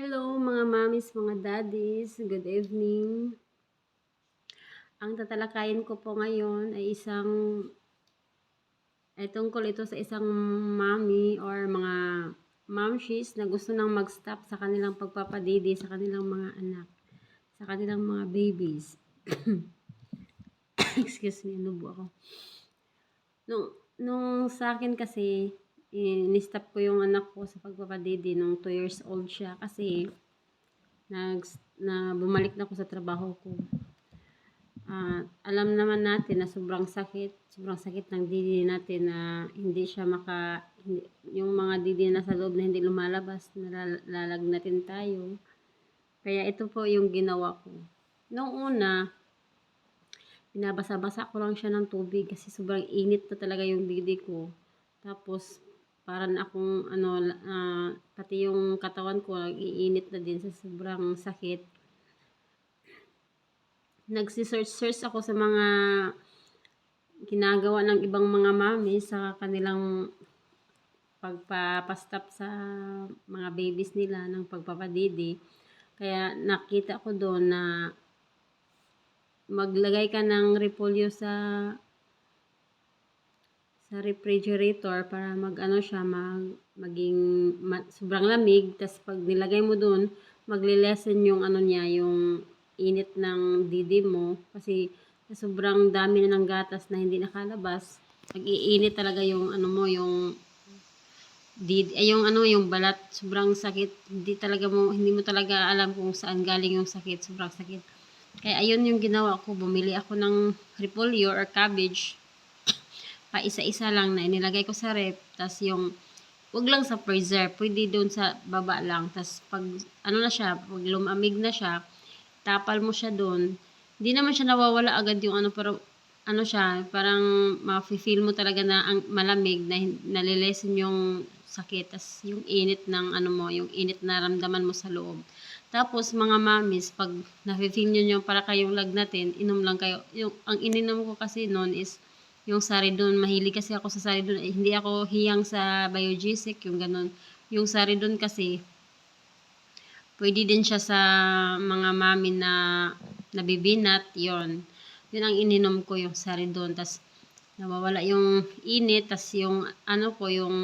Hello mga mommies, mga daddies, good evening. Ang tatalakayin ko po ngayon ay tungkol ito sa isang mommy or mga momshies na gusto nang mag-stop sa kanilang pagpapadidi sa kanilang mga anak, sa kanilang mga babies. Excuse me, nubo ako. Nung sa akin kasi, ni-stop ko yung anak ko sa pagpapadidi nung 2 years old siya kasi nag na bumalik na ako sa trabaho ko. Alam naman natin na sobrang sakit ng didi natin na yung mga didi na sa loob na hindi lumalabas, nalalagnatin tayo. Kaya ito po yung ginawa ko. Noong una, binabasa-basa ko lang siya ng tubig kasi sobrang init na talaga yung didi ko. Tapos, parang akong pati yung katawan ko, iinit na din sa sobrang sakit. Nagsi-search ako sa mga ginagawa ng ibang mga mami sa kanilang pagpapastop sa mga babies nila ng pagpapadidi. Kaya nakita ko doon na maglagay ka ng repolyo sa refrigerator para sobrang lamig. Tas pag nilagay mo doon, magle-lessen yung niya, yung init ng didi mo. Kasi sobrang dami na ng gatas na hindi nakalabas, nag-iinit talaga yung yung yung balat. Sobrang sakit. Hindi mo talaga alam kung saan galing yung sakit. Sobrang sakit. Kaya ayun yung ginawa ko. Bumili ako ng repolyo or cabbage, pa isa-isa lang na inilagay ko sa rep. Tas wag lang sa freezer, pwede doon sa baba lang. Tas pag pag lumamig na siya, tapal mo siya doon. Hindi naman siya nawawala agad yung pero parang mafe-feel mo talaga na ang malamig na nalilesen yung sakit. Tas yung init ng yung init na ramdaman mo sa loob. Tapos mga mamis, pag nafe-feel nyo para kayong lagnatin, inom lang kayo. Ang ininom ko kasi noon is yung Saridon. Mahilig kasi ako sa Saridon. Hindi ako hiyang sa Biogesic, yung ganun. Yung Saridon kasi, pwede din siya sa mga mami na nabibinat, yon. Yun ang ininom ko, yung Saridon. Tas nawawala yung init, tas yung yung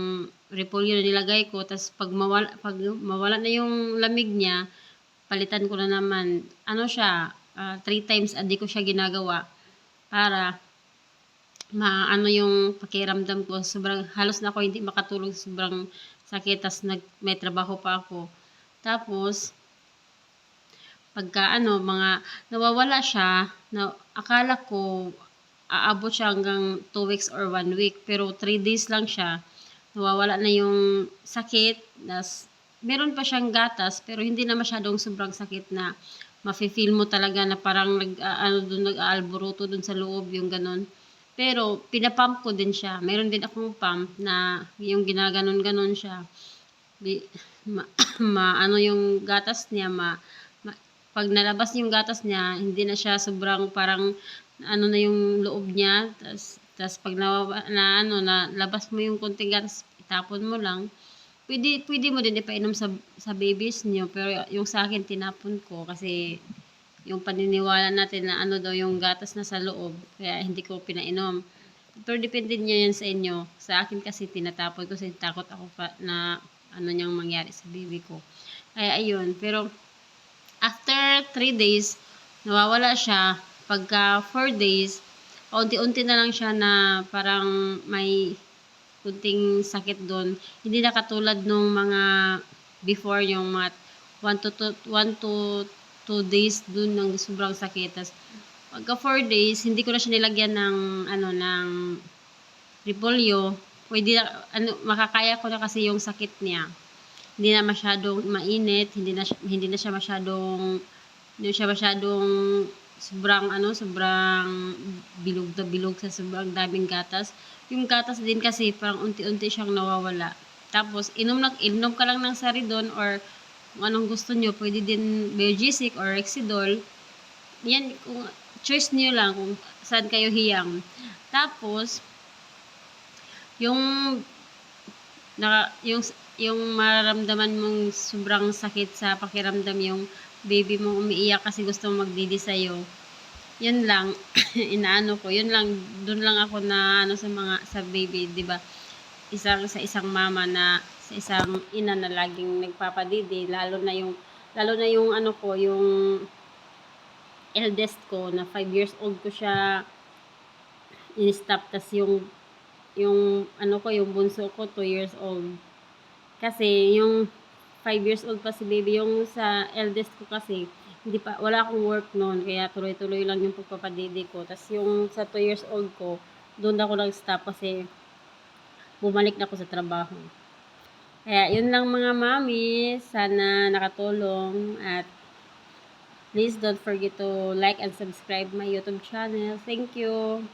repolyo na nilagay ko, tas pag mawala na yung lamig niya, palitan ko na naman. 3 times a day ko siya ginagawa para yung pakiramdam ko. Sobrang halos na ako hindi makatulog, sobrang sakit. Tas may trabaho pa ako. Tapos pagka mga nawawala siya, na akala ko aabot siya hanggang 2 weeks or 1 week, pero 3 days lang siya, nawawala na yung sakit. Tas meron pa siyang gatas, pero hindi na masyadong sobrang sakit na mafe-feel mo talaga na parang nag-aalburuto dun sa loob, yung ganon. Pero pinapump ko din siya. Meron din akong pump na yung ginaganon-ganon siya. Yung gatas niya pag nalabas yung gatas niya, hindi na siya sobrang parang na yung loob niya. Tas pag nalabas mo yung konting gatas, itapon mo lang. Pwede mo din ipainom sa babies niyo, pero yung sa akin tinapon ko kasi yung paniniwala natin na daw yung gatas na sa loob, kaya hindi ko pinainom. Pero depende niyo yan sa inyo. Sa akin kasi tinatapon ko kasi takot ako na niyang mangyari sa baby ko. Kaya ayun, pero after 3 days, nawawala siya. Pagka 4 days, paunti-unti na lang siya na parang may kunting sakit doon. Hindi na katulad nung mga before, yung mga 1 to 2 days doon ng sobrang sakit. Tas pagka 4 days, hindi ko na siya nilagyan ng repolyo. Pwede makakaya ko na kasi yung sakit niya. Hindi na masyadong mainit, hindi na siya masyadong sobrang bilog na bilog sa sobrang daming gatas. Yung gatas din kasi parang unti-unti siyang nawawala. Tapos inom ka lang ng Saridon or kung anong gusto nyo. Pwede din Biogesic or Rexidol. Yan, kung choice niyo lang kung saan kayo hiyang. Tapos yung yung mararamdaman mong sobrang sakit sa pakiramdam yung baby mo umiiyak kasi gusto mong magdidi sa'yo. Yun lang, inaano ko, yun lang, dun lang ako na ano sa baby, di ba? Sa isang mama na, sa isang ina na laging nagpapadidi, lalo na yung ano ko, yung eldest ko na 5 years old ko siya in-stop, tas yung ano ko, yung bunso ko 2 years old. Kasi yung 5 years old pa si baby, yung sa eldest ko kasi hindi pa, wala akong work noon, kaya tuloy-tuloy lang yung pagpapadidi ko. Tas yung sa 2 years old ko, doon ako nag-stop kasi bumalik na ako sa trabaho. Kaya yun lang mga mami, sana nakatulong, at please don't forget to like and subscribe my YouTube channel. Thank you.